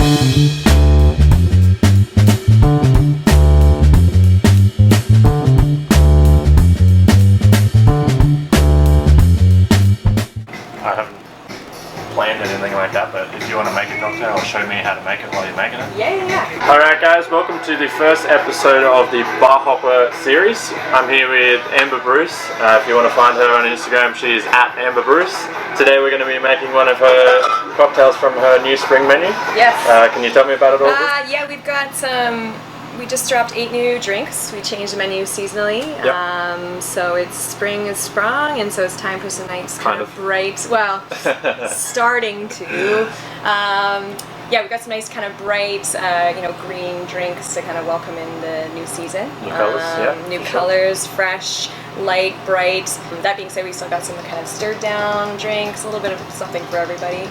I haven't planned anything like that, but if you want to make a cocktail, show me how to make it while you're making it. Yeah. Alright guys, welcome to the first episode of the Bar Hopper series. I'm here with Amber Bruce. If you want to find her on Instagram, she's at Amber Bruce. Today we're going to be making one of her cocktails from her new spring menu. Yes. Can you tell me about it all? Yeah, we've got we just dropped 8 new drinks. We changed the menu seasonally. Yep. So it's spring is sprung, and so it's time for some nice kind of bright, well, starting to. Yeah, we've got some nice kind of bright, green drinks to kind of welcome in the new season. New colors, New colors, fresh, light, bright. That being said, we still got some kind of stirred down drinks, a little bit of something for everybody.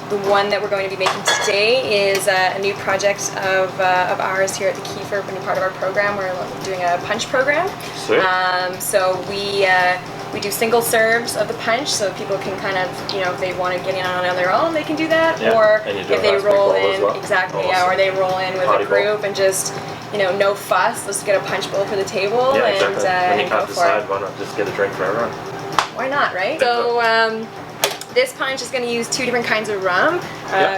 The one that we're going to be making today is a new project of ours here at the Keefer, part of our program. We're doing a punch program. Sweet. So we do single serves of the punch, so people can kind of, if they want to get in on their own, they can do that. Yeah. Or if they roll in, exactly, or they roll in with Party a group bowl. and just, no fuss. Let's get a punch bowl for the table Yeah, and, exactly. When you can't go for it. decide, why not just get a drink for everyone? Why not, right? So this punch is going to use 2 different kinds of rum.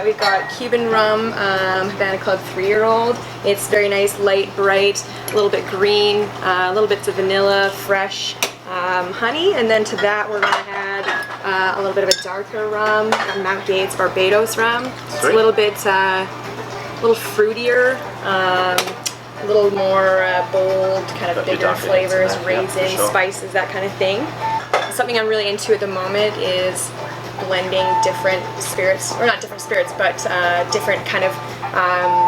We've got Cuban rum, Havana Club 3-year-old. It's very nice, light, bright, a little bit green, a little bits of vanilla, fresh honey, and then to that we're going to add a little bit of a darker rum, Mount Gates Barbados rum. It's a little bit, a little fruitier, a little more bold, kind of bigger flavors, raisins, spices, that kind of thing. Something I'm really into at the moment is blending different spirits, or not different spirits, but different kind of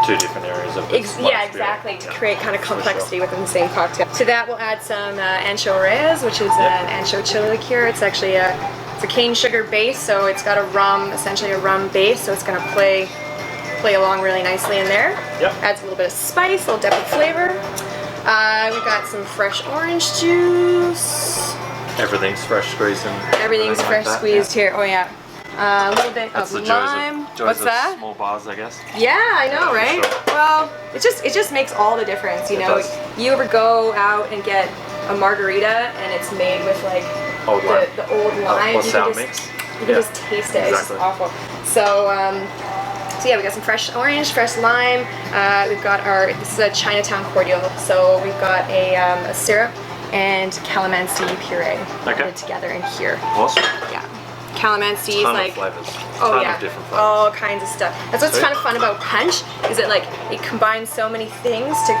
2 different areas of exactly, to create kind of complexity within the same cocktail. To that we'll add some ancho reyes, which is an ancho chili liqueur. It's actually it's a cane sugar base, so it's got a rum, essentially a rum base, so it's going to play along really nicely in there. Yep. Adds a little bit of spice, a little depth of flavor. We've got some fresh orange juice. Everything's fresh squeezed and everything's fresh squeezed here. Oh yeah. A little bit That's of the lime. joys What's of that? small bars, I guess. Yeah, I know, right? Sure. Well, it just makes all the difference, It does. You ever go out and get a margarita and it's made with like Old lime. the old lime. Or sour mix. You can just taste it. It's just awful. So yeah, we got some fresh orange, fresh lime. We've got this is a Chinatown cordial. So we've got a syrup and calamansi puree blended together in here. Awesome. Yeah. Calamansi is like flavors. Oh Ton yeah, of different flavors. all kinds of stuff. That's what's kind of fun about punch, is it it combines so many things to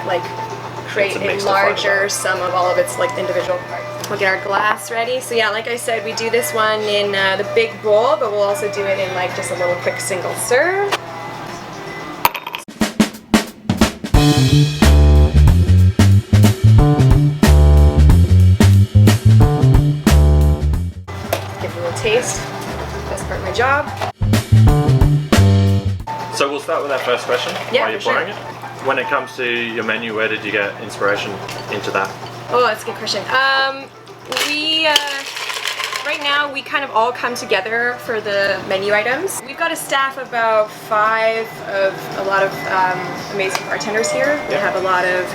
create a larger sum of all of its individual parts. We'll get our glass ready. So yeah, like I said, we do this one in the big bowl, but we'll also do it in just a little quick single serve. Taste. Best part of my job. So we'll start with our first question while you're pouring it. When it comes to your menu, where did you get inspiration into that? Oh, that's a good question. We right now we kind of all come together for the menu items. We've got a staff of about 5 of a lot of amazing bartenders here. We have a lot of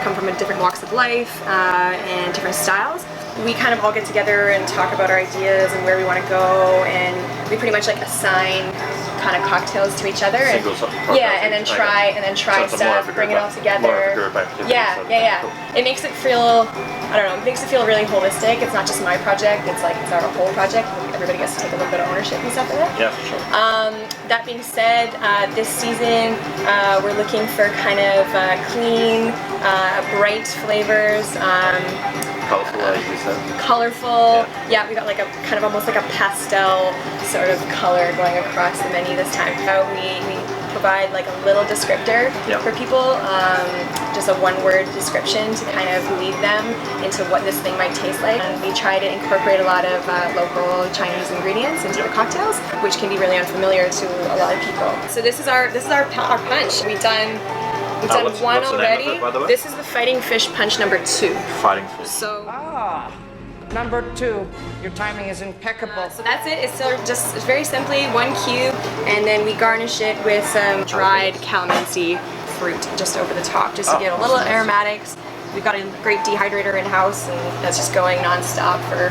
come from different walks of life and different styles. We kind of all get together and talk about our ideas and where we want to go, and we pretty much assign kind of cocktails to each other. And then try stuff, bring it all together. More of a group activity. Yeah. Cool. It makes it feel, I don't know, it makes it feel really holistic. It's not just my project, it's it's our whole project. Everybody gets to take a little bit of ownership and stuff like that. Yeah, for sure. That being said, this season we're looking for kind of clean, bright flavors. Colorful, like you said. Colorful. Yeah, we got a kind of almost like a pastel sort of color going across the menu this time. We provide a little descriptor for people, just a 1-word description to kind of lead them into what this thing might taste like. And we try to incorporate a lot of local Chinese ingredients into the cocktails, which can be really unfamiliar to a lot of people. So this is our punch. We've done one already. By the way? This is the Fighting Fish punch number 2. Fighting Fish. So Number 2, your timing is impeccable. So that's it. It's still just very simply 1 cube, and then we garnish it with some dried calamansi fruit just over the top, just to get a little aromatics. We've got a great dehydrator in-house, and that's just going non-stop for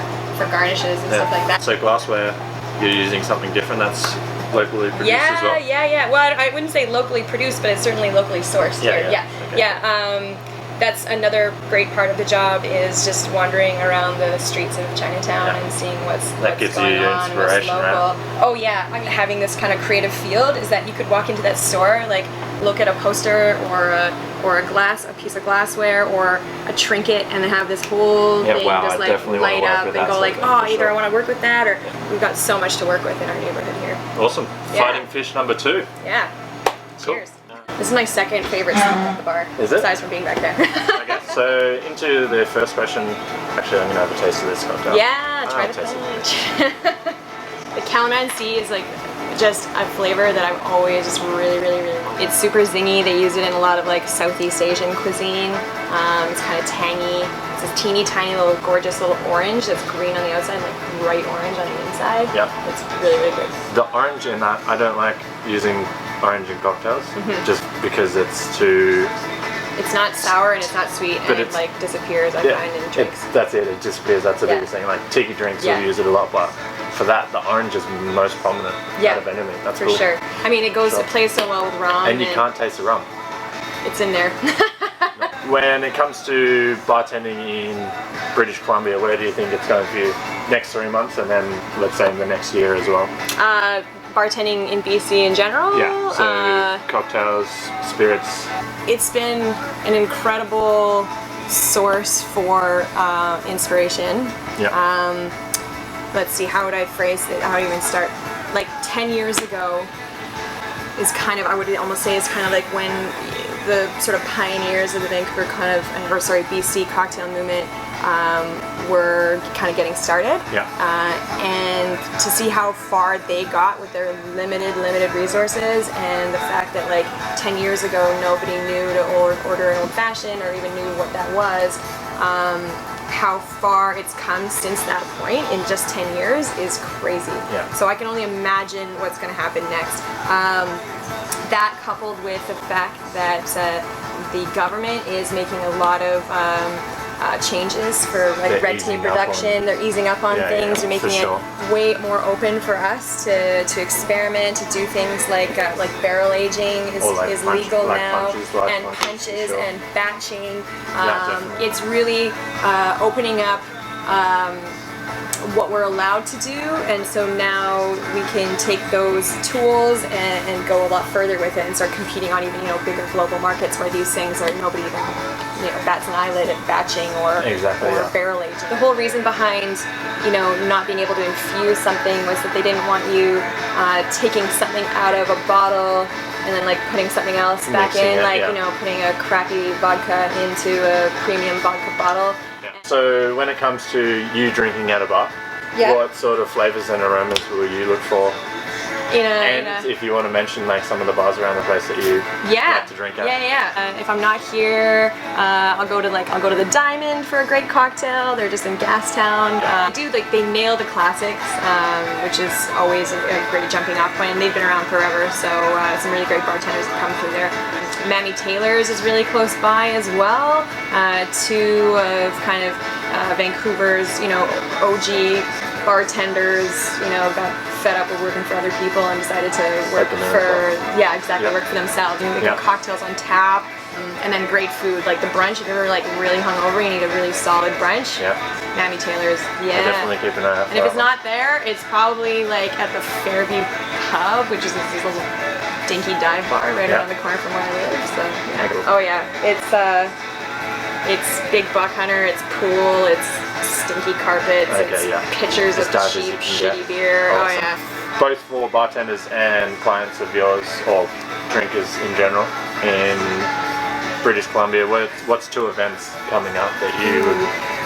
garnishes and stuff like that. So glassware, you're using something different that's locally produced as well? Yeah. Well, I wouldn't say locally produced, but it's certainly locally sourced here. Yeah. That's another great part of the job, is just wandering around the streets of Chinatown and seeing what's going on, what's local. Right? Oh yeah, I mean, having this kind of creative field is that you could walk into that store, like look at a poster or a piece of glassware or a trinket, and then have this whole thing just like light up and go like, oh, either I want to work with that, or we've got so much to work with in our neighborhood here. Awesome. Fighting fish number 2. Yeah. Cool. Cheers. This is my second favorite spot at the bar. Is it? Besides from being back there. Okay, so into the first question. Actually, I'm going to have a taste of this cocktail. Yeah, try the punch. The calamansi is like just a flavor that I've always just really liked. It's super zingy. They use it in a lot of like Southeast Asian cuisine. It's kind of tangy. It's this teeny tiny little gorgeous little orange that's green on the outside, like bright orange on the inside. Yeah. It's really good. The orange in that, I don't like using orange in cocktails, just because it's too... It's not sour and it's not sweet, and it like disappears, I find, in drinks. That's it, it disappears. That's the biggest thing. Like tiki drinks, will use it a lot, but for that, the orange is most prominent out of anything. That's for sure. I mean, it plays so well with rum. And you can't taste the rum. It's in there. When it comes to bartending in British Columbia, where do you think it's going for you? Next 3 months, and then let's say in the next year as well? Bartending in BC in general? Yeah, so cocktails, spirits. It's been an incredible source for inspiration. Yeah. Let's see, how would I phrase it? How would I even start? Like 10 years ago is kind of, I would almost say, is kind of like when the sort of pioneers of the Vancouver BC cocktail movement were kind of getting started. Yeah. And to see how far they got with their limited resources, and the fact that like 10 years ago nobody knew to order an old fashioned or even knew what that was. How far it's come since that point in just 10 years is crazy. Yeah. So I can only imagine what's going to happen next. That coupled with the fact that the government is making a lot of changes for like red tape reduction. They're easing up on things. They're making it way more open for us to experiment, to do things like barrel aging is legal now, and punches and batching. It's really opening up what we're allowed to do, and so now we can take those tools and go a lot further with it and start competing on even bigger global markets where these things are nobody even bats an eyelid at batching or barrel aging. The whole reason behind not being able to infuse something was that they didn't want you taking something out of a bottle and then like putting something else back in, putting a crappy vodka into a premium vodka bottle. So when it comes to you drinking at a bar, what sort of flavors and aromas will you look for? If you want to mention like some of the bars around the place that you like to drink at. If I'm not here, I'll go to the Diamond for a great cocktail. They're just in Gastown. They nail the classics, which is always a great jumping off point, and they've been around forever. So some really great bartenders have come through there. Mammy Taylor's is really close by as well. Two of kind of Vancouver's OG bartenders got fed up with working for other people and decided to work work for themselves. They got cocktails on tap, and then great food, like the brunch. If you're ever like really hungover, you need a really solid brunch. Mammy Taylor's, I'll definitely keep an eye out. And if it's not there, it's probably like at the Fairview Pub, which is this little dinky dive bar right around the corner from where I live. So cool. It's Big Buck Hunter, it's pool, it's stinky carpets, it's pitchers of cheap, shitty beer. Awesome. Both for bartenders and clients of yours, or drinkers in general, in British Columbia, what's 2 events coming up that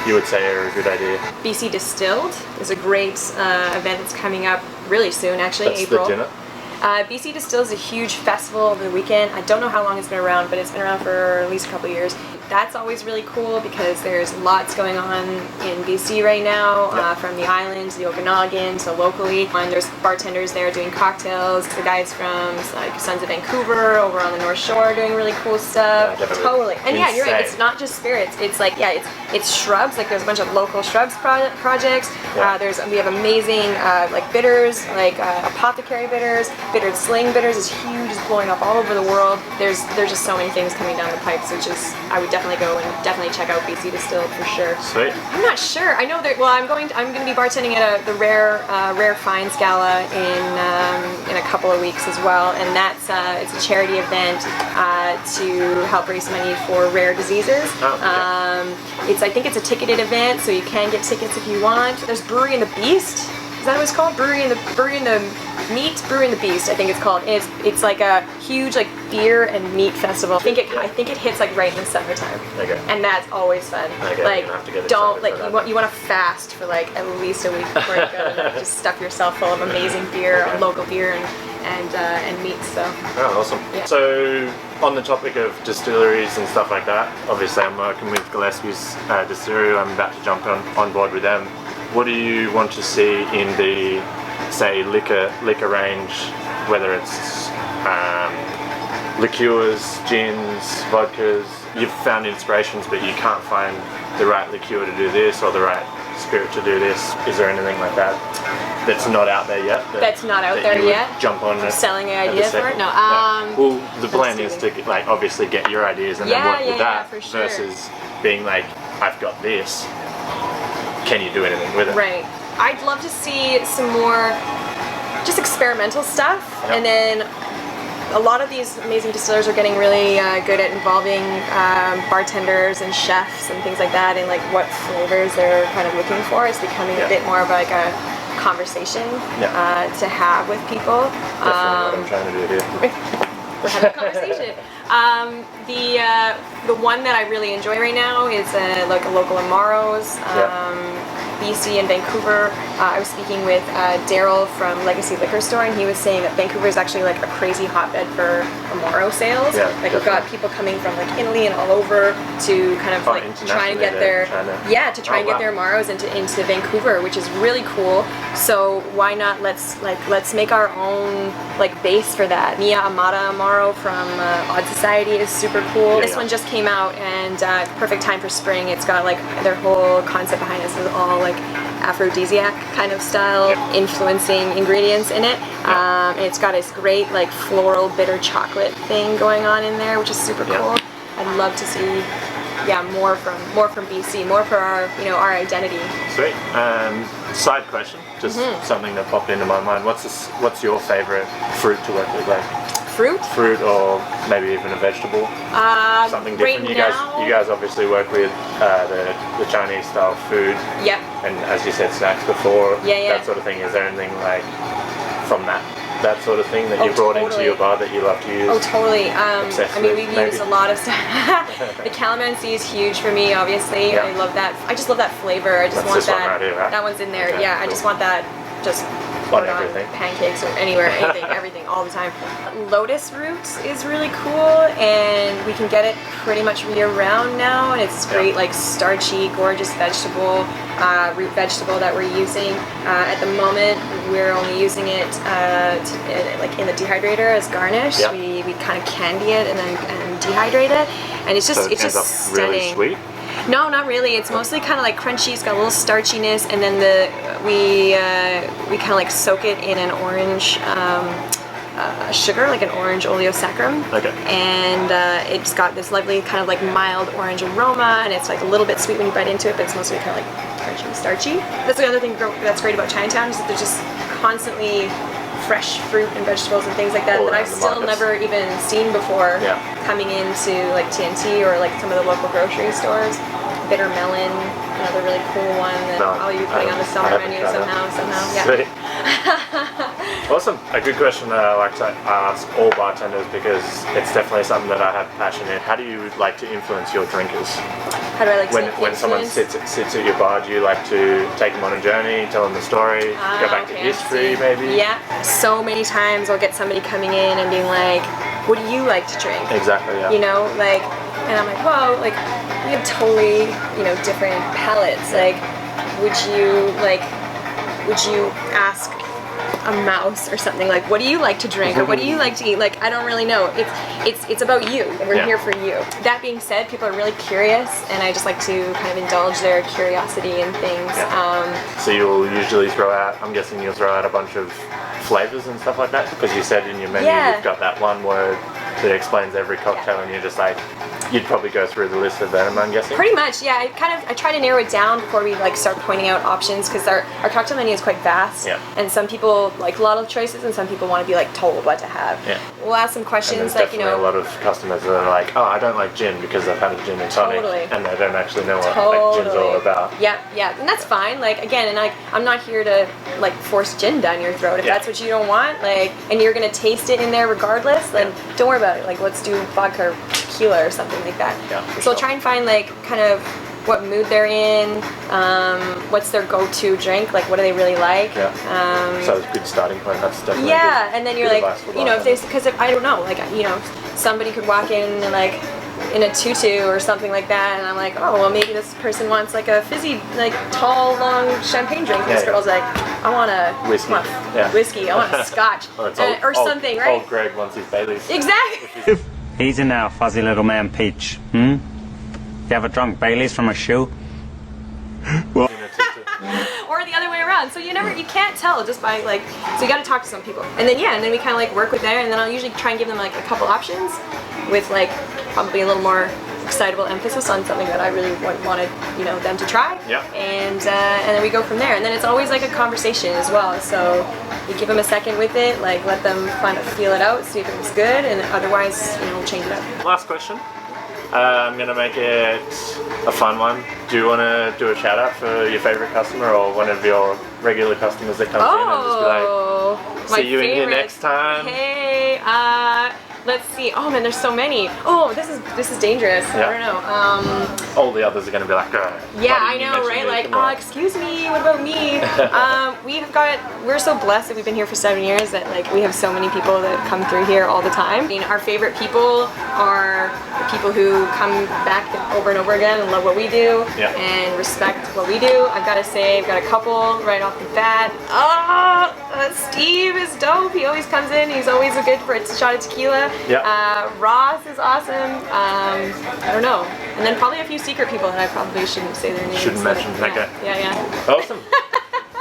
you would say are a good idea? BC Distilled is a great event that's coming up really soon, actually, That's April. The dinner? BC Distilled is a huge festival over the weekend. I don't know how long it's been around, but it's been around for at least a couple of years. that's always really cool because there's lots going on in BC right now, from the islands, the Okanagan, so locally. And there's bartenders there doing cocktails. The guys from like Sons of Vancouver over on the North Shore doing really cool stuff. Yeah, totally. And yeah, you're right. Insane. It's not just spirits. It's like it's shrubs. Like there's a bunch of local shrubs projects. Yeah. We have amazing like bitters, like apothecary bitters. Bittered sling bitters is huge. It's blowing up all over the world. There's just so many things coming down the pipes, which is I would definitely go and definitely check out BC Distilled for sure. Sweet. I'm not sure. I know that. Well, I'm going to be bartending at the Rare Finds Gala in a couple of weeks as well, and that's it's a charity event to help raise money for rare diseases. Oh, okay. I think it's a ticketed event, so you can get tickets if you want. There's Brewery and the Beast. Is that what it's called? Brewery and the Beast, I think it's called. And it's like a huge like beer and meat festival. I think it hits like right in the summertime. Okay. And that's always fun. Okay, like you have to get don't excited like for you want to fast for like at least a week before you go. And just stuff yourself full of amazing beer, local beer and meat. So. Oh, awesome. Yeah. So, on the topic of distilleries and stuff like that, obviously I'm working with Gillespie's distillery. I'm about to jump on board with them. What do you want to see in the, say, liquor range, whether it's liqueurs, gins, vodkas? You've found inspirations, but you can't find the right liqueur to do this or the right spirit to do this. Is there anything like that that's not out there yet? That's not out there you would yet? Jump on I'm selling an idea for it? No. Yeah. Well, the plan is to like obviously get your ideas and then work with that for sure. versus being like, I've got this. Can you do anything with it? Right. I'd love to see some more just experimental stuff, and then a lot of these amazing distillers are getting really good at involving bartenders and chefs and things like that, and like what flavors they're kind of looking for. It's becoming a bit more of like a conversation to have with people. Definitely what I'm trying to do here. We're having a conversation. The one that I really enjoy right now is like a local Amaro's, BC and Vancouver. I was speaking with Daryl from Legacy Liquor Store, and he was saying that Vancouver is actually like a crazy hotbed for Amaro sales. Yeah, like we've got people coming from like Italy and all over to kind of like try and get their get their Amaros into Vancouver, which is really cool. So why not let's make our own like base for that. Mia Amata Amaro from Odd Society is super cool. This one just came out, and perfect time for spring. It's got like their whole concept behind this is all like aphrodisiac kind of style influencing ingredients in it. And it's got this great like floral bitter chocolate thing going on in there, which is super cool. I'd love to see more from BC, more for our our identity. Sweet. Side question, just something that popped into my mind. What's your favorite fruit to work with? Like fruit or maybe even a vegetable? Something different. Right You guys obviously work with the Chinese style food. Yep. And as you said, snacks before. Yeah. That sort of thing. Is there anything like from that sort of thing that you brought into your bar that you love to use? Oh, totally. I mean, we've maybe? used a lot of stuff. The calamansi is huge for me, obviously. I love that. I just love that flavor. I just That's want this that. one right here, right? That one's in there. Okay, Yeah, cool. I just want that. Just On put on everything. pancakes or anywhere, anything, everything, all the time. Lotus root is really cool, and we can get it pretty much year-round now, and it's great, like starchy, gorgeous vegetable, root vegetable that we're using. At the moment, we're only using it like in the dehydrator as garnish. Yeah. We kind of candy it and then dehydrate it, and it's just So it ends up stunning. really sweet. No, not really. It's mostly kind of like crunchy. It's got a little starchiness, and then we kind of like soak it in an orange sugar, like an orange oleosaccharum. Okay. And it's got this lovely kind of like mild orange aroma, and it's like a little bit sweet when you bite into it, but it's mostly kind of like crunchy and starchy. That's the other thing that's great about Chinatown is that there's just constantly fresh fruit and vegetables and things like that that I've still never even seen before coming into like TNT or like some of the local grocery stores. Bitter melon, another really cool one that I'll be putting on the summer menu somehow. Yeah. Awesome. A good question that I like to ask all bartenders because it's definitely something that I have passion in. How do you like to influence your drinkers? How do I like to when someone sits at your bar, do you like to take them on a journey, tell them the story, go back to history maybe? Yeah. So many times I'll get somebody coming in and being like, what do you like to drink? Exactly, yeah. You know, like And I'm like, well, like, we have totally, you know, different palates. Like, would you ask a mouse or something, like, what do you like to drink, or what do you like to eat? Like, I don't really know. It's about you. We're here for you. That being said, people are really curious, and I just like to kind of indulge their curiosity and things. So you'll usually throw out, I'm guessing you'll throw out a bunch of flavors and stuff like that, because you said in your menu you've got that one word that explains every cocktail, and you're just like, you'd probably go through the list of them, I'm guessing? Pretty much, yeah. I try to narrow it down before we like start pointing out options, because our cocktail menu is quite vast, and some people like a lot of choices, and some people want to be like told what to have. We'll ask some questions, like, you know, a lot of customers that are like, oh, I don't like gin because I've had a gin and tonic, and they don't actually know what like, gin's all about. Yeah, and that's fine. Like, again, and like, I'm not here to like force gin down your throat. If that's what you don't want, like, and you're gonna taste it in there regardless, then don't worry about it. Like, let's do vodka or tequila or something like that. So try and find like kind of what mood they're in, what's their go-to drink, like what do they really like. So it's a good starting point. That's definitely and then you're like, you know, because if I don't know, like, you know, somebody could walk in and like in a tutu or something like that, and I'm like, oh, well, maybe this person wants like a fizzy, like tall, long champagne drink. This girl's like, I want a whiskey, I want a scotch, or something, right? Old Greg wants his Baileys. Exactly. Easy now, fuzzy little man Peach. You ever drunk Baileys from a shoe? Well, or the other way around. So you can't tell just by like, so you got to talk to some people, and then and then we kind of like work with there, and then I'll usually try and give them like a couple options with like probably a little more excitable emphasis on something that I really wanted, you know, them to try. And then we go from there, and then it's always like a conversation as well. So you give them a second with it, like let them feel it out, see if it was good, and otherwise, you know, we'll change it up. Last question. I'm gonna make it a fun one. Do you want to do a shout out for your favorite customer or one of your regular customers that comes in and just be like, see you in here next time? Hey, let's see. Oh man, there's so many. Oh, this is dangerous. I don't know. All the others are gonna be like, I know, right? Like, excuse me, what about me? We're so blessed that we've been here for 7 years that like we have so many people that come through here all the time. I mean, our favorite people are the people who come back over and over again and love what we do and respect what we do. I've got to say, I've got a couple right off the bat. Steve is dope. He always comes in. He's always good for a shot of tequila. Ross is awesome. I don't know. And then probably a few secret people that I probably shouldn't say their names. Shouldn't mention. Okay. Yeah. Awesome.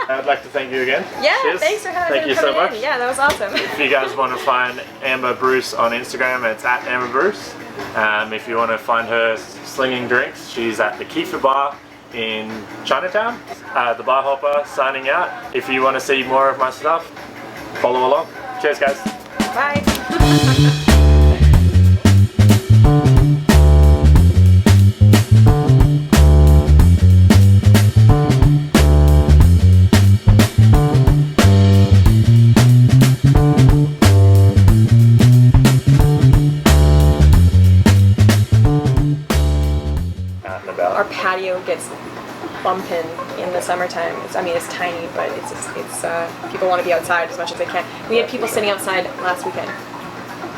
I'd like to thank you again. Cheers. Thanks for having me. Thank you so much. Yeah, that was awesome. If you guys want to find Amber Bruce on Instagram, it's at Amber Bruce. If you want to find her slinging drinks, she's at the Keefer Bar in Chinatown. The Bar Hopper signing out. If you want to see more of my stuff, follow along. Cheers, guys. Bye. Our patio gets bumping in the summertime. It's tiny, but it's people want to be outside as much as they can. We had people sitting outside last weekend,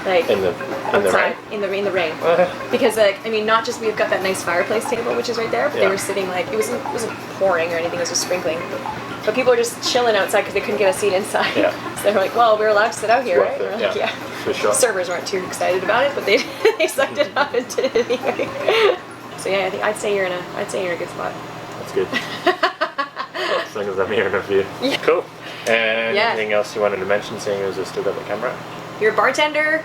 like in the rain. In the rain, because like, I mean, not just we've got that nice fireplace table which is right there, but they were sitting like it wasn't pouring or anything. It was just sprinkling. But people were just chilling outside because they couldn't get a seat inside. So they were like, well, we're allowed to sit out here, right? We're like, for sure. Servers weren't too excited about it, but they sucked it up and did it anyway. So yeah, I think I'd say you're in a good spot. That's good. As long as I'm hearing a few. Cool. And anything else you wanted to mention, seeing as we've still got the camera? You're a bartender,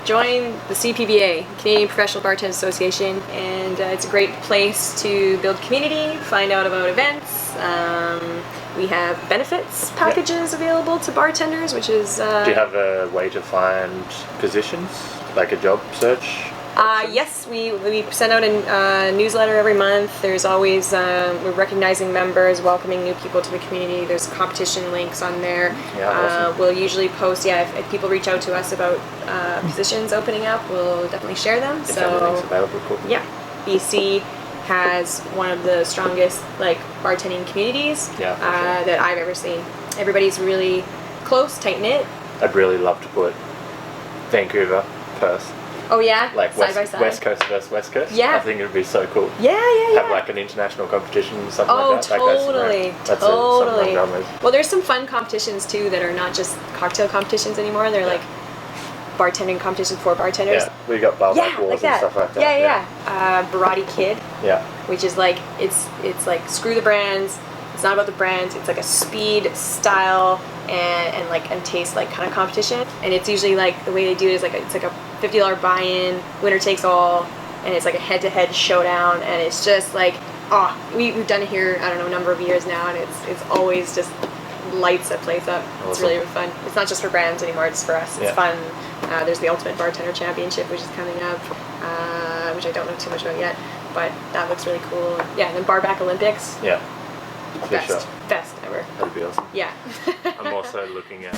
join the CPBA, Canadian Professional Bartenders Association, and it's a great place to build community, find out about events. We have benefits packages available to bartenders, which is... Do you have a way to find positions, like a job search? Yes, we send out a newsletter every month. There's always, we're recognizing members, welcoming new people to the community. There's competition links on there. Awesome. We'll usually post, if people reach out to us about positions opening up, we'll definitely share them. If everything's available, cool. Yeah, BC has one of the strongest like bartending communities that I've ever seen. Everybody's really close, tight-knit. I'd really love to put Vancouver, Perth, Oh yeah, Like side by side. West Coast versus West Coast. Yeah. I think it would be so cool. Yeah. Have like an international competition or something Oh, like that. totally, That's totally. something I'm down with. Well, there's some fun competitions too that are not just cocktail competitions anymore. They're like bartending competitions for bartenders. Yeah, we got barback Yeah, wars like that. and stuff like that. Yeah. Barati Kid, Yeah. which is like it's like screw the brands. It's not about the brands. It's like a speed, style, and taste like kind of competition. And it's usually like the way they do it is like it's like a $50 buy-in, winner takes all, and it's like a head-to-head showdown. And it's just like we've done it here I don't know a number of years now, and it's always just lights that place up. It's Awesome. really fun. It's not just for brands anymore. It's for us. It's fun. There's the Ultimate Bartender Championship, which is coming up, which I don't know too much about yet, but that looks really cool. Yeah, and then Barback Olympics. Yeah. For Best. sure. Best ever. That'd be awesome. Yeah. I'm also looking at